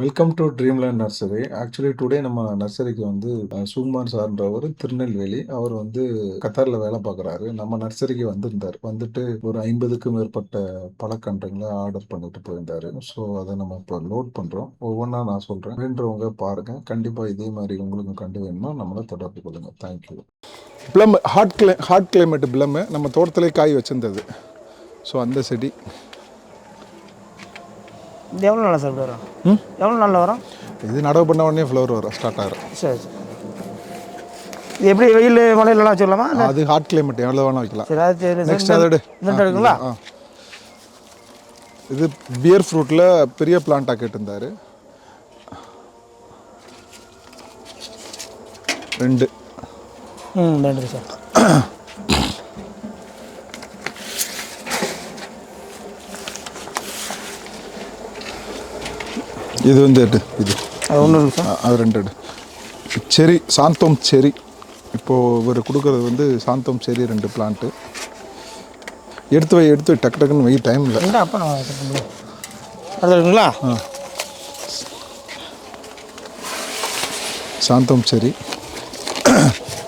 Welcome to Dreamland nursery. Actually today நம்ம நர்சரிக்கு வந்து சுகுமார் சார்ன்றவர் திருநெல்வேலி. அவர் வந்து கத்தார்ல வேலை பார்க்குறாரு. நம்ம நர்சரிக்கு வந்திருந்தார். வந்துட்டு ஒரு 50க்கும் மேற்பட்ட பழக்கன்றுங்களை ஆர்டர் பண்ணிட்டு போயிருந்தாரு. ஸோ அதை நம்ம இப்போ லோட் பண்ணுறோம். ஒவ்வொன்றா நான் சொல்கிறேன். வேண்டவங்க பாருங்கள். கண்டிப்பாக இதே மாதிரி உங்களுக்கும் கண்டு வேணுமா நம்மளை தொடர்பு கொள்ளுங்கள். Thank you. Plum hot climate plum நம்ம தோட்டத்திலே காய் வச்சுருந்தது. ஸோ அந்த செடி இது எவ்வளோ நாளில் சார் வரும்? எவ்வளோ நாளில் வரும்? இது நடவு பண்ண உடனே ஃப்ளவர் வரும், ஸ்டார்ட் ஆகிரும். சரி சரி. இது எப்படி வெயில் மழையிலலாம் வச்சுக்கலாமா? அது ஹாட் கிளைமேட் எவ்வளோ வேணால் வைக்கலாம். சரி, அது நெக்ஸ்ட் அதோடு இருக்குங்களா? இது பியர் ஃப்ரூட்டில் பெரிய பிளான்ட்டாக கேட்டிருந்தார். 2 நன்றி சார். இது வந்து இது அது ஒன்று இருக்குது சார். அது 2 செரி, சாந்தோம் செரி. இப்போது இவர் கொடுக்குறது வந்து சாந்தோம் செரி 2 பிளான்ட்டு. எடுத்து வை டக்கு டக்குன்னு வை, டைம் இல்லை. அப்போ நான் அது இருக்குங்களா? சாந்தோம் செரி.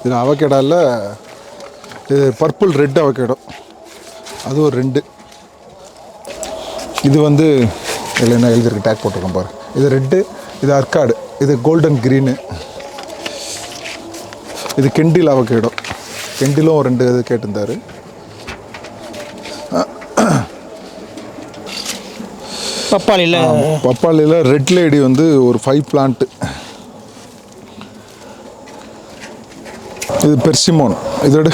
இது அவகேடாவில் இது பர்பிள் ரெட் அவகேடோ, அது ஒரு 2. இது வந்து இதில் என்ன எழுதிருக்கு, டேக் போட்டிருக்கோம் பாரு. இது ரெட்டு, இது அர்க்காடு, இது கோல்டன் க்ரீனு. இது கெண்டில் அவகேடோ. கெண்டிலும் 2 இது கேட்டிருந்தார். பப்பாளியில் ரெட் லேடி வந்து ஒரு 5 பிளான்ட்டு. இது பெர்சிமோன். இதோட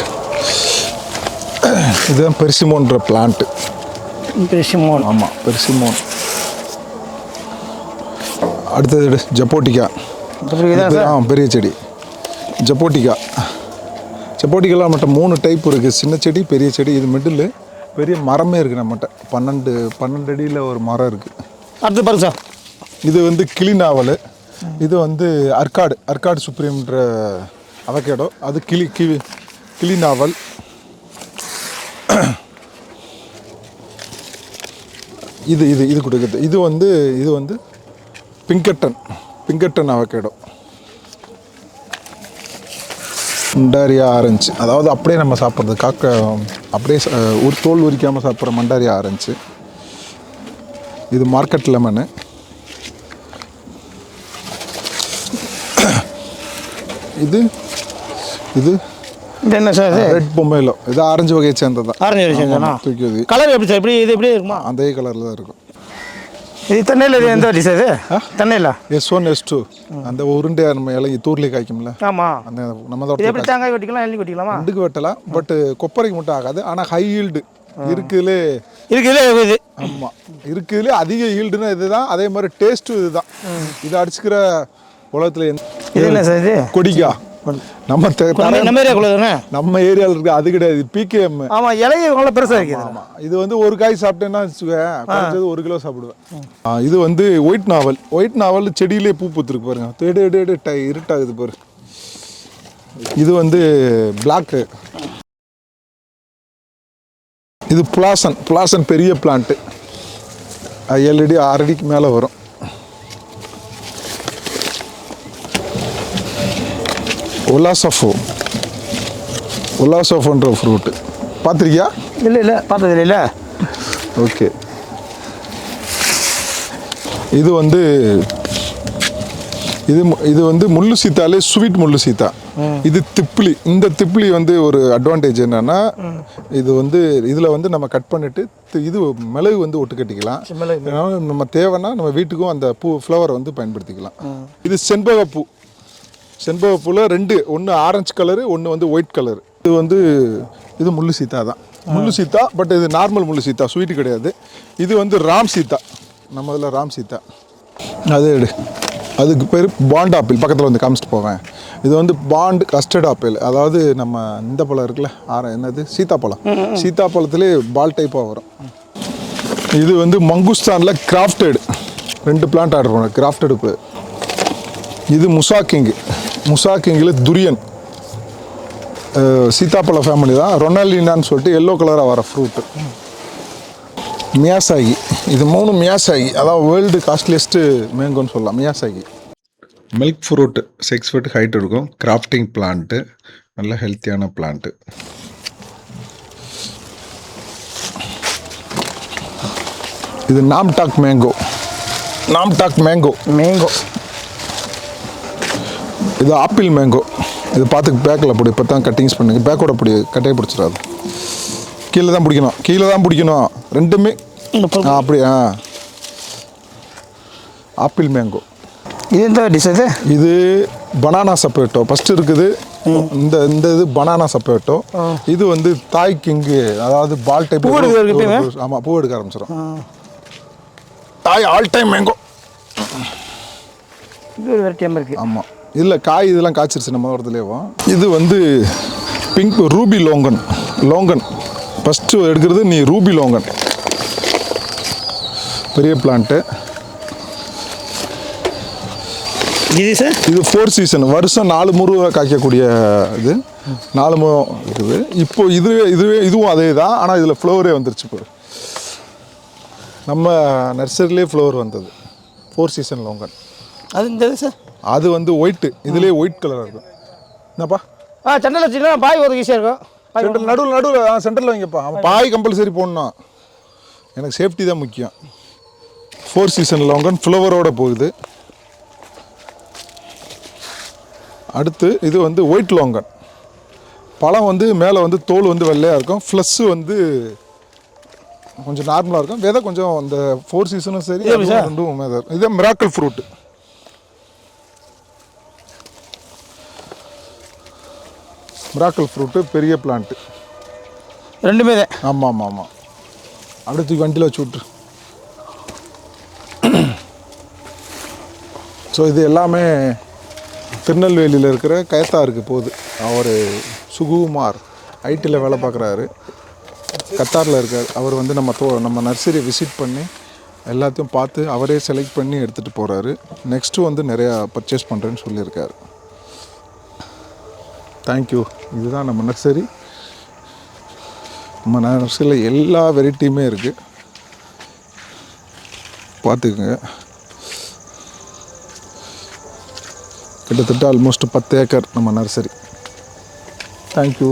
இதுதான் பெர்சிமோன்ற பிளான்ட்டு. பெர்சிமோன். ஆமாம், பெர்சிமோன். அடுத்தது ஜப்போட்டிக்கா. பெரிய செடி ஜப்போட்டிக்காலாம் நம்மகிட்ட 3 டைப் இருக்குது. சின்ன செடி, பெரிய செடி. இது மிடில் பெரிய மரமே இருக்குது நம்மகிட்ட. 12 அடியில் ஒரு மரம் இருக்குது. அடுத்து பாருங்க சார். இது வந்து கிளி நாவல். இது வந்து அர்க்காடு சுப்ரீம்ன்ற அவகேடோ. அது கிளி நாவல். இது கொடுக்குறது. இது வந்து பிங்கட்டன் அவகேடோ. மண்டாரியா ஆரஞ்சு, அதாவது அப்படியே நம்ம சாப்பிட்றது, அப்படியே ஒரு தோல் உரிக்காமல் சாப்பிட்ற மண்டாரியா ஆரஞ்சு. இது மார்க்கெட் லெமனு. இது என்ன சார்? ரெட் பொம்மேலோ. இது ஆரஞ்சு வகையை சேர்ந்தது தான். ஆரஞ்சு வகை சேர்ந்ததா? தூக்கி கலர் எப்படி சார்? இது எப்படி இருக்குமா? அதே கலரில் தான் இருக்கும். இது தென்னையில் இது எந்த வட்டி சார்? இது தென்னையில் S1 S2 அந்த உருண்டை நம்ம இலையை தூர்லேயே காய்க்கும்ல. ஆமாம். அந்த நம்ம தோட்டத்தில் எப்படி தேங்காய் வெட்டிக்கலாம், எள்ளி வெட்டிக்கலாமா? 2க்கு வெட்டலாம். பட் கொப்பரைக்கு மட்டும் ஆகாது. ஆனால் ஹை ஈல்டு இருக்குதுலே. இது ஆமாம், இருக்குதுலே அதிக ஈல்டுன்னா இதுதான். அதே மாதிரி டேஸ்ட்டும் இதுதான். இது அடிச்சுக்கிற உலகத்தில் இது என்ன சார்? இது கொடிக்கா. நம்ம ஏரியாவில் இருக்கு, அது கிடையாது. PKM. ஆமாம், இலையை நல்லா பெருசாக இருக்குது. ஆமாம், இது வந்து ஒரு காய் சாப்பிட்டேன்னா குறைஞ்சது 1 கிலோ சாப்பிடுவேன். இது வந்து ஒயிட் நாவல் செடியிலே பூ பூத்துருக்கு பாருங்க. தேடு இருட்டாகுது பாரு. இது வந்து பிளாக்கு. இது புலாசன் பெரிய பிளான்ட்டு. 7 அடி 6 அடிக்கு மேலே வரும். ஒலாசோஃபோன்ற ஃப்ரூட்டு பார்த்துருக்கியா? இல்லை பார்த்தது இல்லை. ஓகே. இது வந்து முள்ளு சீத்தாலே ஸ்வீட் முள்ளு சீத்தா. இது திப்ளி. இந்த திப்ளி வந்து ஒரு அட்வான்டேஜ் என்னன்னா, இது வந்து இதில் வந்து நம்ம கட் பண்ணிட்டு இது மிளகு வந்து ஒட்டு கட்டிக்கலாம். நம்ம தேவைன்னா நம்ம வீட்டுக்கும் அந்த ஃப்ளவரை வந்து பயன்படுத்திக்கலாம். இது செண்பகப்பூவில் 2, ஒன்று ஆரஞ்சு கலரு, ஒன்று வந்து ஒயிட் கலரு. இது முள்ளு சீத்தா தான். முள்ளு சீத்தா, பட் இது நார்மல் முள்ளு சீத்தா, ஸ்வீட்டு கிடையாது. இது வந்து ராம் சீத்தா. நம்ம இதில் ராம் சீத்தா. அதுக்கு பேர் பாண்ட் ஆப்பிள். பக்கத்தில் வந்து காமிச்சிட்டு போவேன். இது வந்து பாண்ட் கஸ்டர்ட் ஆப்பிள். அதாவது நம்ம இந்த பழம் இருக்குல்ல, என்னது, சீத்தாப்பழத்துலேயே பால் டைப்பாக வரும். இது வந்து மங்குஸ்தானில் கிராஃப்டட் 2 பிளான்ட் ஆர்டர் பண்ண கிராஃப்டடு. இது முசாக்கிங்கில் துரியன். சீத்தாப்பழ ஃபேமிலி தான். ரொனாலினான்னு சொல்லிட்டு எல்லோ கலராக வர ஃப்ரூட்டு. மியாசாகி. இது 3 மியாசாகி, அதாவது வேர்ல்டு காஸ்ட்லியஸ்ட்டு மேங்கோன்னு சொல்லலாம். Miyazaki milk fruit 6 feet height இருக்கும். கிராஃப்டிங் பிளான்ட்டு, நல்ல ஹெல்த்தியான பிளான்ட்டு. இது Namdok mango. Namdok mango. Mango. இது ஆப்பிள் மேங்கோ. இது பார்த்து பேக்கில் பிடி. இப்போ தான் கட்டிங்ஸ் பண்ணுங்க. பேக்கோட பிடி, கட்டையை பிடிச்சிடாது. கீழே தான் பிடிக்கணும், கீழே தான் பிடிக்கணும். ரெண்டுமே அப்படி. Apple mango. இது எந்த டிஷ் இது? இது பனானா சப்பேட்டோ ஃபஸ்ட்டு இருக்குது. இந்த இது பனானா சப்பேட்டோ. இது வந்து தாய் கிங்கு, அதாவது பால் டைப். ஆமாம், பூ எடுக்க ஆரம்பிச்சிடும். தாய் ஆல் டைம் மேங்கோ. இது ஒரு வெரைட்டியாக இருக்குது. ஆமாம், இல்லை காய் இதெல்லாம் காய்ச்சிருச்சு நம்ம தோட்டத்துலேயும். இது வந்து பிங்க் ரூபி லோங்கன். லோங்கன் ஃபஸ்ட்டு எடுக்கிறது நீ ரூபி லோங்கன். பெரிய பிளான்ட்டு. இது சார், இது 4 சீசன், வருஷம் 4 முறை காய்க்கக்கூடிய இது. 4 முறை இருக்குது. இப்போ இதுவும் அதே தான், ஆனால் இதில் ஃப்ளவரே வந்துருச்சு. இப்போ நம்ம நர்சரிலே ஃப்ளவர் வந்தது. 4 சீசன் லோங்கன். அது இந்த சார், அது வந்து ஒயிட்டு, இதுலேயே ஒயிட் கலராக இருக்கும். என்னப்பா? சென்டரில் வச்சுக்கலாம், பாய் ஒரு ஈஸியாக இருக்கும். சென்டர் நடுவில் சென்டரில் வைங்கப்பா. பாய் கம்பல்சரி போடணும். எனக்கு சேஃப்டி தான் முக்கியம். 4 சீசன் லோங்கன் ஃப்ளவரோடு போகுது. அடுத்து இது வந்து ஒயிட் லோங்கன். பழம் வந்து மேலே வந்து தோல் வந்து வெள்ளையாக இருக்கும். ஃப்ளஸ்ஸு வந்து கொஞ்சம் நார்மலாக இருக்கும். விதை கொஞ்சம் அந்த 4 சீசனும் சரி, ரெண்டும் இதே மிராக்கிள் ஃப்ரூட்டு. மிராக்கிள் ஃப்ரூட்டு பெரிய பிளான்ட்டு. ரெண்டுமே தான். ஆமாம் ஆமாம் ஆமாம். அடுத்து வண்டியில் வச்சு விட்ரு. ஸோ இது எல்லாமே திருநெல்வேலியில் இருக்கிற கயத்தாருக்கு போகுது. அவர் சுகுமார் ஐடியில் வேலை பார்க்குறாரு, கத்தாரில் இருக்கார். அவர் வந்து நம்ம நர்சரியை விசிட் பண்ணி எல்லாத்தையும் பார்த்து அவரே செலக்ட் பண்ணி எடுத்துகிட்டு போகிறாரு. நெக்ஸ்ட்டு வந்து நிறையா பர்ச்சேஸ் பண்ணுறேன்னு சொல்லியிருக்காரு. தேங்க்யூ. இதுதான் நம்ம நர்சரி. நம்ம நர்சரியில் எல்லா வெரைட்டியுமே இருக்குது, பார்த்துக்குங்க. கிட்டத்தட்ட ஆல்மோஸ்ட் 10 ஏக்கர் நம்ம நர்சரி. தேங்க்யூ.